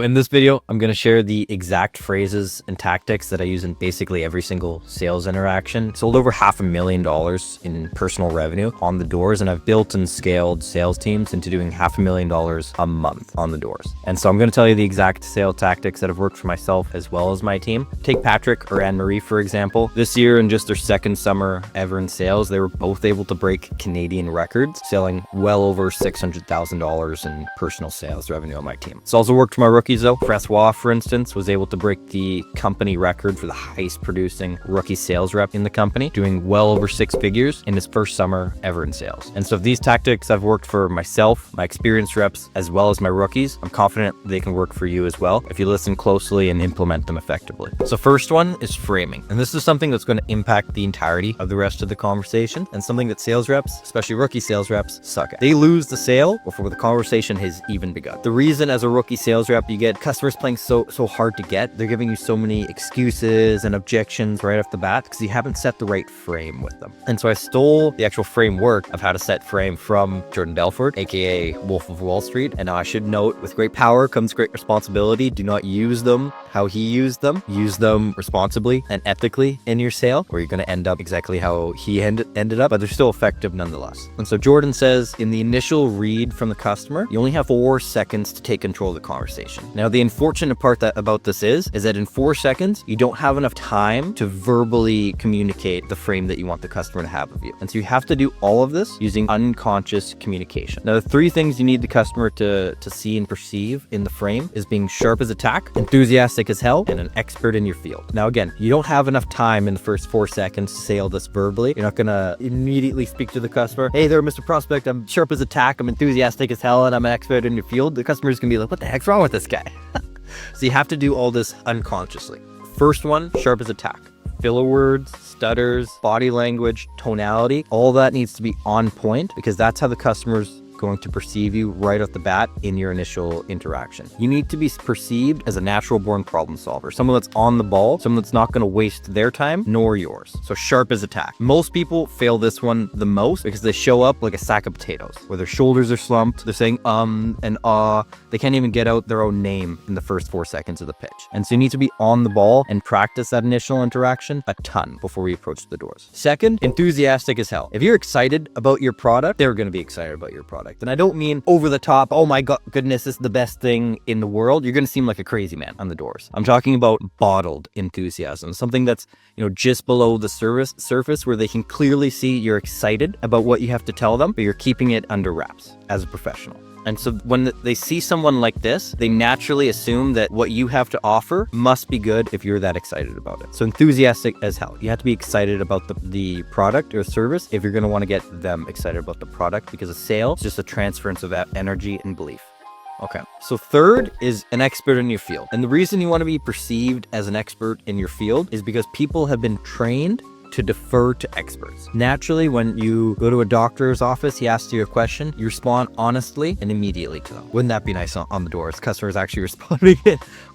In this video, I'm going to share the exact phrases and tactics that I use in basically every single sales interaction. Sold over $500,000 in personal revenue on the doors, and I've built and scaled sales teams into doing $500,000 a month on the doors. And so I'm going to tell you the exact sales tactics that have worked for myself as well as my team. Take Patrick or Anne-Marie, for example. This year, in just their second summer ever in sales, they were both able to break Canadian records, selling well over $600,000 in personal sales revenue on my team. It's also worked for my rookies though. Francois, for instance, was able to break the company record for the highest producing rookie sales rep in the company, doing well over 6 figures in his first summer ever in sales. And so if these tactics have worked for myself, my experienced reps, as well as my rookies, I'm confident they can work for you as well if you listen closely and implement them effectively. So first one is framing. And this is something that's going to impact the entirety of the rest of the conversation, and something that sales reps, especially rookie sales reps, suck at. They lose the sale before the conversation has even begun. The reason as a rookie sales rep, you get customers playing so hard to get. They're giving you so many excuses and objections right off the bat because you haven't set the right frame with them. And so I stole the actual framework of how to set frame from Jordan Belfort, aka Wolf of Wall Street. And I should note, with great power comes great responsibility. Do not use them how he used them. Use them responsibly and ethically in your sale, or you're going to end up exactly how he ended up, but they're still effective nonetheless. And so Jordan says, in the initial read from the customer, you only have 4 seconds to take control of the conversation. Now, the unfortunate part about this is that in 4 seconds, you don't have enough time to verbally communicate the frame that you want the customer to have of you. And so you have to do all of this using unconscious communication. Now, the 3 things you need the customer to see and perceive in the frame is being sharp as a tack, enthusiastic as hell, and an expert in your field. Now, again, you don't have enough time in the first 4 seconds to say all this verbally. You're not going to immediately speak to the customer. Hey there, Mr. Prospect, I'm sharp as a tack, I'm enthusiastic as hell, and I'm an expert in your field. The customer's going to be like, what the heck's wrong with this guy? So you have to do all this unconsciously. First one, sharp as a tack. Filler words, stutters, body language, tonality, all that needs to be on point, because that's how the customer's going to perceive you right off the bat in your initial interaction. You need to be perceived as a natural born problem solver, someone that's on the ball, someone that's not going to waste their time nor yours. So sharp as a tack. Most people fail this one the most because they show up like a sack of potatoes, where their shoulders are slumped, they're saying and they can't even get out their own name in the first 4 seconds of the pitch. And so you need to be on the ball and practice that initial interaction a ton before we approach the doors. Second, enthusiastic as hell. If you're excited about your product, they're going to be excited about your product. And I don't mean over the top, oh my goodness, this is the best thing in the world. You're going to seem like a crazy man on the doors. I'm talking about bottled enthusiasm, something that's, just below the surface where they can clearly see you're excited about what you have to tell them, but you're keeping it under wraps as a professional. And so when they see someone like this, they naturally assume that what you have to offer must be good if you're that excited about it. So enthusiastic as hell. You have to be excited about the product or service if you're going to want to get them excited about the product, because a sale is just a transference of energy and belief. Okay, so third is an expert in your field. And the reason you want to be perceived as an expert in your field is because people have been trained to defer to experts. Naturally, when you go to a doctor's office, he asks you a question, you respond honestly and immediately to them. Wouldn't that be nice on the doors? Customers actually responding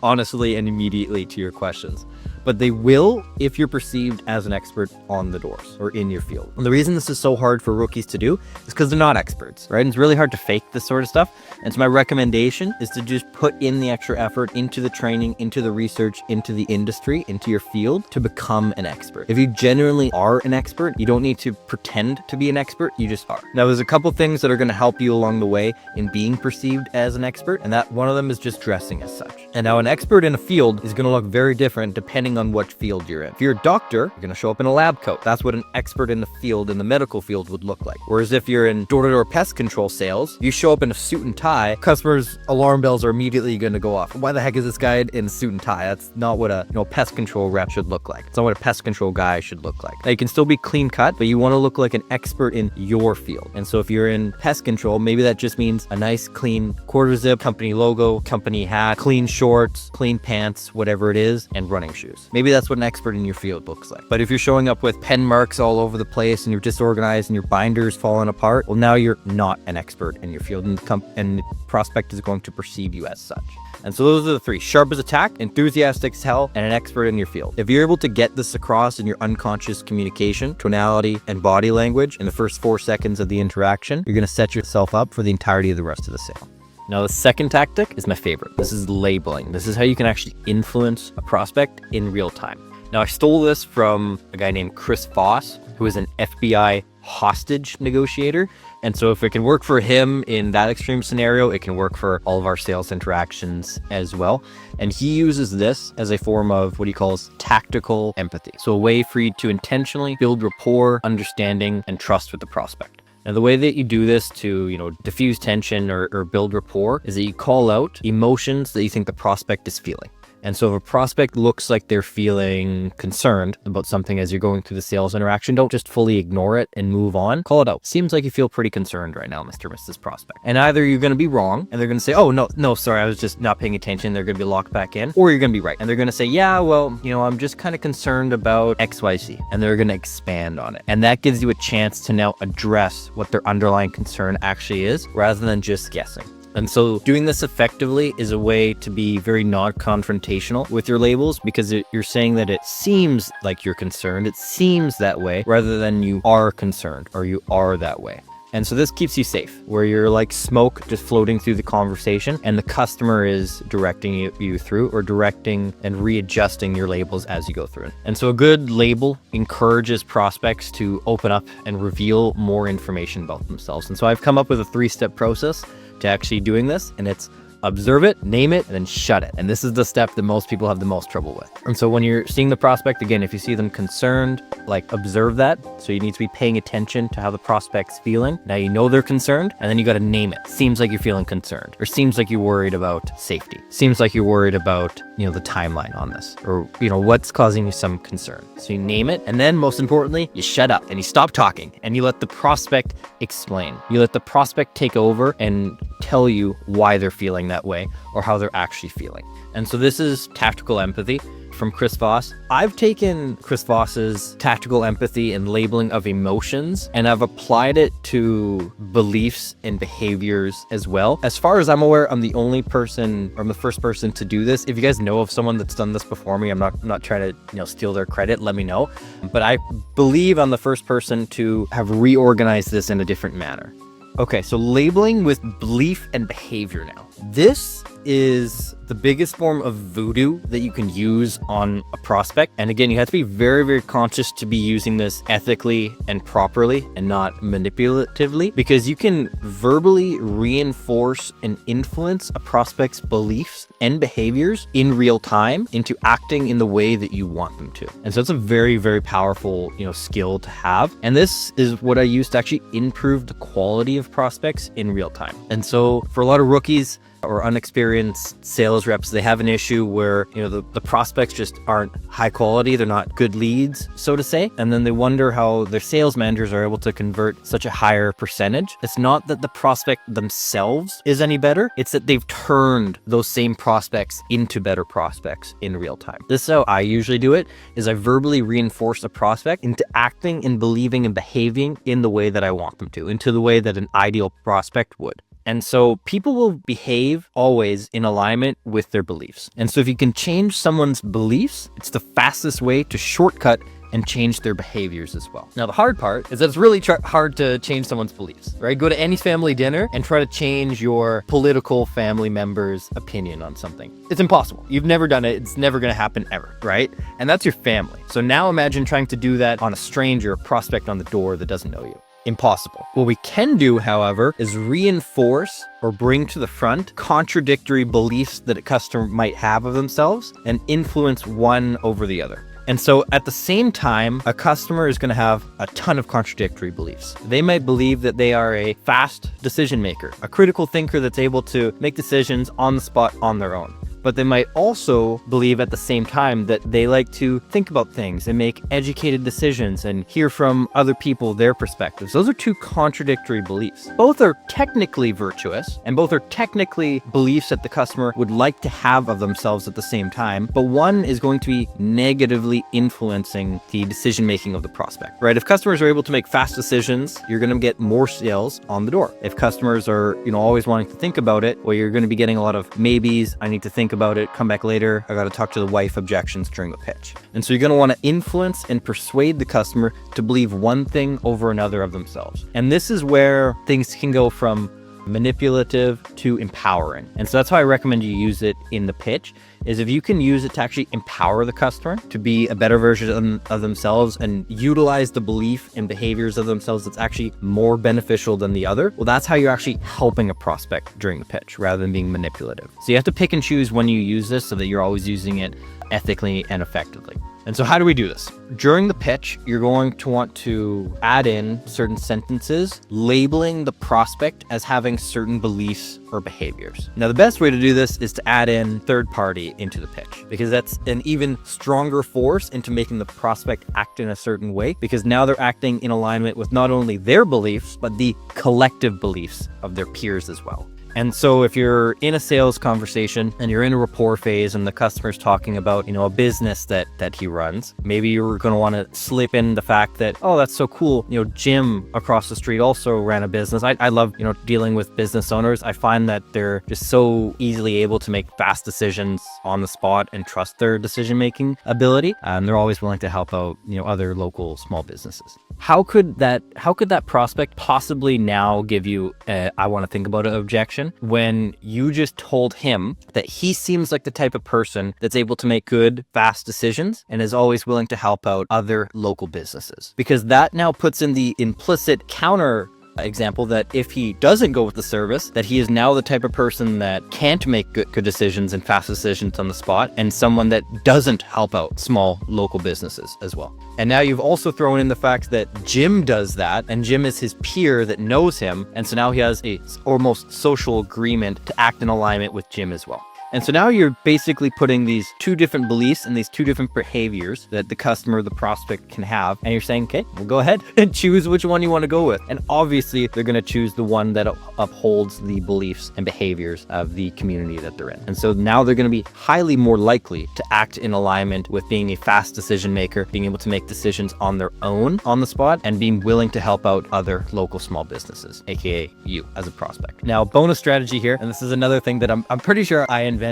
honestly and immediately to your questions. But they will if you're perceived as an expert on the doors or in your field. And the reason this is so hard for rookies to do is because they're not experts, right? And it's really hard to fake this sort of stuff. And so my recommendation is to just put in the extra effort into the training, into the research, into the industry, into your field to become an expert. If you genuinely are an expert, you don't need to pretend to be an expert, you just are. Now, there's a couple things that are going to help you along the way in being perceived as an expert, and that one of them is just dressing as such. And now an expert in a field is going to look very different depending on what field you're in. If you're a doctor, you're going to show up in a lab coat. That's what an expert in the field, in the medical field, would look like. Whereas if you're in door-to-door pest control sales, you show up in a suit and tie, customers' alarm bells are immediately going to go off. Why the heck is this guy in a suit and tie? That's not what a pest control rep should look like. It's not what a pest control guy should look like. Now, you can still be clean cut, but you want to look like an expert in your field. And so if you're in pest control, maybe that just means a nice clean quarter zip, company logo, company hat, clean shorts, clean pants, whatever it is, and running shoes. Maybe that's what an expert in your field looks like. But if you're showing up with pen marks all over the place and you're disorganized and your binders falling apart, well, now you're not an expert in your field, and the prospect is going to perceive you as such. And so those are the 3: sharp as a tack, enthusiastic as hell, and an expert in your field. If you're able to get this across in your unconscious communication, tonality, and body language in the first 4 seconds of the interaction, you're going to set yourself up for the entirety of the rest of the sale. Now, the second tactic is my favorite. This is labeling. This is how you can actually influence a prospect in real time. Now, I stole this from a guy named Chris Voss, who is an FBI hostage negotiator. And so if it can work for him in that extreme scenario, it can work for all of our sales interactions as well. And he uses this as a form of what he calls tactical empathy. So a way for you to intentionally build rapport, understanding, and trust with the prospect. Now, the way that you do this to, diffuse tension or build rapport is that you call out emotions that you think the prospect is feeling. And so if a prospect looks like they're feeling concerned about something as you're going through the sales interaction, don't just fully ignore it and move on. Call it out. Seems like you feel pretty concerned right now, Mr. or Mrs. Prospect. And either you're going to be wrong and they're going to say, oh, no, sorry, I was just not paying attention. They're going to be locked back in. Or you're going to be right. And they're going to say, yeah, well, I'm just kind of concerned about XYZ. And they're going to expand on it. And that gives you a chance to now address what their underlying concern actually is rather than just guessing. And so doing this effectively is a way to be very non-confrontational with your labels, because you're saying that it seems like you're concerned, it seems that way, rather than you are concerned or you are that way. And so this keeps you safe, where you're like smoke just floating through the conversation and the customer is directing you through, or directing and readjusting your labels as you go through it. And so a good label encourages prospects to open up and reveal more information about themselves. And so I've come up with a 3-step process to actually doing this, and it's observe it, name it, and then shut it. And this is the step that most people have the most trouble with. And so when you're seeing the prospect, again, if you see them concerned, like observe that. So you need to be paying attention to how the prospect's feeling. Now you know they're concerned, and then you got to name it. Seems like you're feeling concerned, or seems like you're worried about safety. Seems like you're worried about, the timeline on this, or, what's causing you some concern. So you name it. And then most importantly, you shut up and you stop talking and you let the prospect explain. You let the prospect take over and tell you why they're feeling that way or how they're actually feeling. And so this is tactical empathy from Chris Voss. I've taken Chris Voss's tactical empathy and labeling of emotions, and I've applied it to beliefs and behaviors as well. As far as I'm aware, I'm the first person to do this. If you guys know of someone that's done this before me, I'm not trying to steal their credit, let me know. But I believe I'm the first person to have reorganized this in a different manner. Okay, so labeling with belief and behavior now. This is the biggest form of voodoo that you can use on a prospect. And again, you have to be very, very conscious to be using this ethically and properly and not manipulatively, because you can verbally reinforce and influence a prospect's beliefs and behaviors in real time into acting in the way that you want them to. And so it's a very, very powerful, skill to have. And this is what I use to actually improve the quality of prospects in real time. And so for a lot of rookies or unexperienced sales reps, they have an issue where, the prospects just aren't high quality. They're not good leads, so to say. And then they wonder how their sales managers are able to convert such a higher percentage. It's not that the prospect themselves is any better. It's that they've turned those same prospects into better prospects in real time. This is how I usually do it, is I verbally reinforce a prospect into acting and believing and behaving in the way that I want them to, into the way that an ideal prospect would. And so people will behave always in alignment with their beliefs. And so if you can change someone's beliefs, it's the fastest way to shortcut and change their behaviors as well. Now, the hard part is that it's really hard to change someone's beliefs, right? Go to any family dinner and try to change your political family member's opinion on something. It's impossible. You've never done it. It's never going to happen ever, right? And that's your family. So now imagine trying to do that on a stranger, a prospect on the door that doesn't know you. Impossible. What we can do, however, is reinforce or bring to the front contradictory beliefs that a customer might have of themselves and influence one over the other. And so at the same time, a customer is going to have a ton of contradictory beliefs. They might believe that they are a fast decision maker, a critical thinker that's able to make decisions on the spot on their own. But they might also believe at the same time that they like to think about things and make educated decisions and hear from other people their perspectives. Those are two contradictory beliefs. Both are technically virtuous, and both are technically beliefs that the customer would like to have of themselves at the same time, but one is going to be negatively influencing the decision-making of the prospect, right? If customers are able to make fast decisions, you're going to get more sales on the door. If customers are, always wanting to think about it, well, you're going to be getting a lot of maybes. I need to think about it, come back later, I got to talk to the wife objections during the pitch. And so you're going to want to influence and persuade the customer to believe one thing over another of themselves. And this is where things can go from manipulative to empowering. And so that's how I recommend you use it in the pitch, is if you can use it to actually empower the customer to be a better version of themselves and utilize the belief and behaviors of themselves that's actually more beneficial than the other, well, that's how you're actually helping a prospect during the pitch rather than being manipulative. So you have to pick and choose when you use this so that you're always using it ethically and effectively. And so how do we do this? During the pitch, you're going to want to add in certain sentences, labeling the prospect as having certain beliefs or behaviors. Now, the best way to do this is to add in third party into the pitch, because that's an even stronger force into making the prospect act in a certain way, because now they're acting in alignment with not only their beliefs, but the collective beliefs of their peers as well. And so if you're in a sales conversation and you're in a rapport phase and the customer's talking about, a business that he runs, maybe you're going to want to slip in the fact that, oh, that's so cool. Jim across the street also ran a business. I love, dealing with business owners. I find that they're just so easily able to make fast decisions on the spot and trust their decision-making ability. And they're always willing to help out, other local small businesses. How could that prospect possibly now give you I want to think about an objection when you just told him that he seems like the type of person that's able to make good, fast decisions and is always willing to help out other local businesses? Because that now puts in the implicit counter example that if he doesn't go with the service, that he is now the type of person that can't make good decisions and fast decisions on the spot, and someone that doesn't help out small local businesses as well. And now you've also thrown in the fact that Jim does that, and Jim is his peer that knows him, and so now he has a almost social agreement to act in alignment with Jim as well. And so now you're basically putting these two different beliefs and these two different behaviors that the customer, the prospect can have. And you're saying, okay, well, go ahead and choose which one you want to go with. And obviously they're going to choose the one that upholds the beliefs and behaviors of the community that they're in. And so now they're going to be highly more likely to act in alignment with being a fast decision maker, being able to make decisions on their own on the spot, and being willing to help out other local small businesses, aka you as a prospect. Now, bonus strategy here, and this is another thing that I'm pretty sure I invented,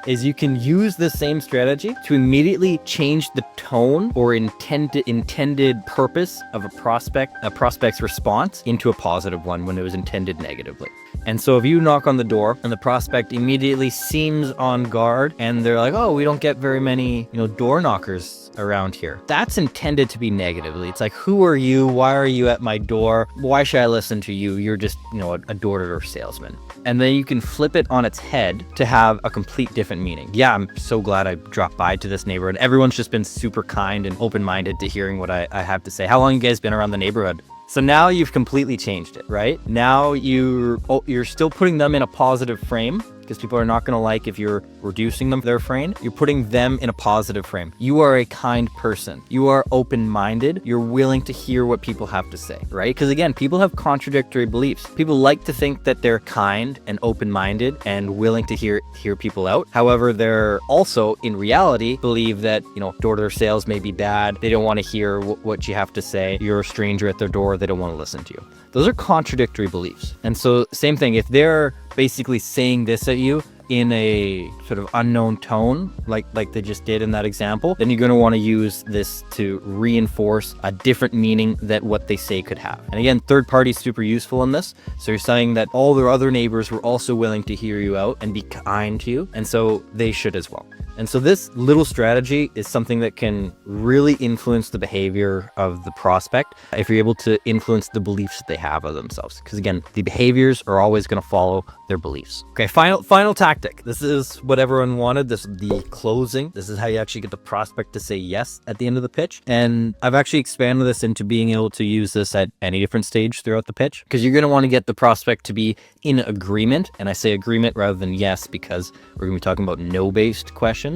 is you can use the same strategy to immediately change the tone or intended purpose of a prospect's response into a positive one when it was intended negatively. And so if you knock on the door and the prospect immediately seems on guard and they're like, oh, we don't get very many, door knockers around here, that's intended to be negatively. It's like, who are you? Why are you at my door? Why should I listen to you? You're just, a door-to-door salesman. And then you can flip it on its head to have a complete different meaning. Yeah, I'm so glad I dropped by to this neighborhood. Everyone's just been super kind and open-minded to hearing what I have to say. How long have you guys been around the neighborhood? So now you've completely changed it, right? Now you're still putting them in a positive frame, because people are not going to like if you're reducing their frame. You're putting them in a positive frame. You are a kind person. You are open-minded. You're willing to hear what people have to say, right? Because again, people have contradictory beliefs. People like to think that they're kind and open-minded and willing to hear people out. However, they're also, in reality, believe that, door-to-door sales may be bad. They don't want to hear what you have to say. You're a stranger at their door. They don't want to listen to you. Those are contradictory beliefs. And so same thing, if they're basically saying this at you in a sort of unknown tone, like they just did in that example, then you're going to want to use this to reinforce a different meaning that what they say could have. And again, third party is super useful in this. So you're saying that all their other neighbors were also willing to hear you out and be kind to you, and so they should as well. And so this little strategy is something that can really influence the behavior of the prospect if you're able to influence the beliefs that they have of themselves. Because again, the behaviors are always going to follow their beliefs. Okay, final tactic. This is what everyone wanted. This is the closing. This is how you actually get the prospect to say yes at the end of the pitch. And I've actually expanded this into being able to use this at any different stage throughout the pitch, because you're going to want to get the prospect to be in agreement. And I say agreement rather than yes, because we're going to be talking about no-based questions.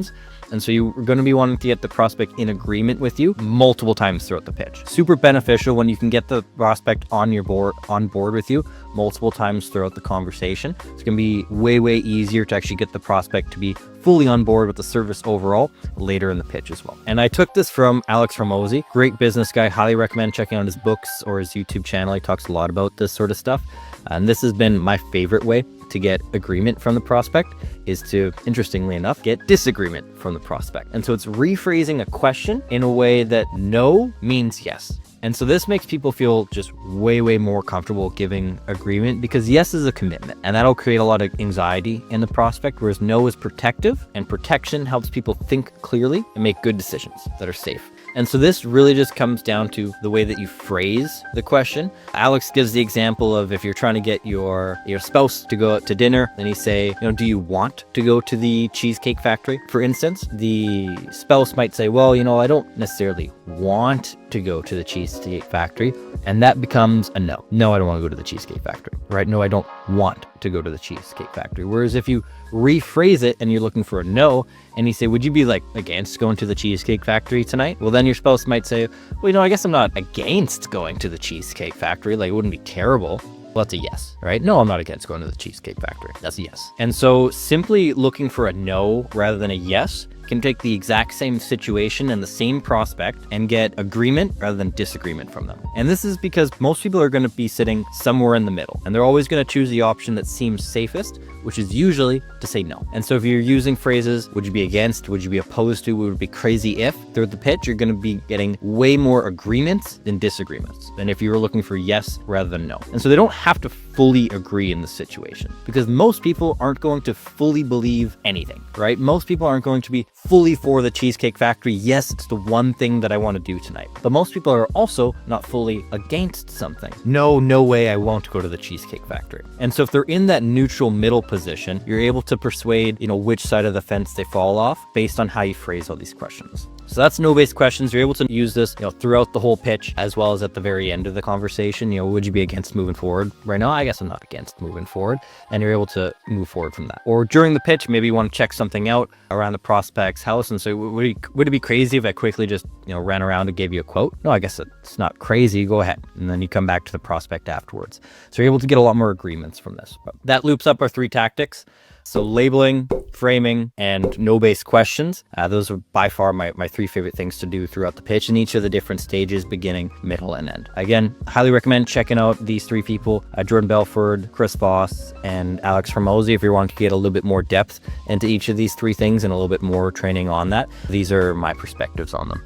And so you're going to be wanting to get the prospect in agreement with you multiple times throughout the pitch. Super beneficial when you can get the prospect on board with you multiple times throughout the conversation. It's going to be way easier to actually get the prospect to be fully on board with the service overall later in the pitch as well. And I took this from Alex Hormozi, great business guy. Highly recommend checking out his books or his YouTube channel. He talks a lot about this sort of stuff. And this has been my favorite way to get agreement from the prospect, is to, interestingly enough, get disagreement from the prospect. And so it's rephrasing a question in a way that no means yes. And so this makes people feel just way more comfortable giving agreement, because yes is a commitment, and that'll create a lot of anxiety in the prospect, whereas no is protective, and protection helps people think clearly and make good decisions that are safe. And so this really just comes down to the way that you phrase the question. Alex gives the example of if you're trying to get your spouse to go out to dinner, then you say, do you want to go to the Cheesecake Factory? For instance, the spouse might say, well, I don't necessarily want to go to the Cheesecake Factory. And that becomes a no. No, I don't want to go to the Cheesecake Factory, right? No, I don't want to go to the Cheesecake Factory. Whereas if you rephrase it and you're looking for a no, and you say, would you be against going to the Cheesecake Factory tonight? Well, then your spouse might say, well, I guess I'm not against going to the Cheesecake Factory. It wouldn't be terrible. Well, that's a yes, right? No, I'm not against going to the Cheesecake Factory. That's a yes. And so simply looking for a no rather than a yes can take the exact same situation and the same prospect and get agreement rather than disagreement from them. And this is because most people are going to be sitting somewhere in the middle, and they're always going to choose the option that seems safest, which is usually to say no. And so if you're using phrases, would you be against, would you be opposed to, would it be crazy if, throughout the pitch, you're going to be getting way more agreements than disagreements than if you were looking for yes rather than no. And so they don't have to fully agree in the situation, because most people aren't going to fully believe anything, right? Most people aren't going to be fully for the Cheesecake Factory. Yes, it's the one thing that I want to do tonight. But most people are also not fully against something. No way, I won't go to the Cheesecake Factory. And so if they're in that neutral middle position, you're able to persuade, which side of the fence they fall off based on how you phrase all these questions. So that's no-based questions. You're able to use this, throughout the whole pitch, as well as at the very end of the conversation. Would you be against moving forward? Right now, I guess I'm not against moving forward. And you're able to move forward from that. Or during the pitch, maybe you want to check something out around the prospect's house. And so would it be crazy if I quickly just, ran around and gave you a quote? No, I guess it's not crazy. Go ahead. And then you come back to the prospect afterwards. So you're able to get a lot more agreements from this. But that loops up our 3 tactics. So labeling, framing, and no-based questions. Those are by far my 3 favorite things to do throughout the pitch in each of the different stages, beginning, middle, and end. Again, highly recommend checking out these 3 people, Jordan Belford, Chris Voss, and Alex Hormozi, if you want to get a little bit more depth into each of these 3 things and a little bit more training on that. These are my perspectives on them.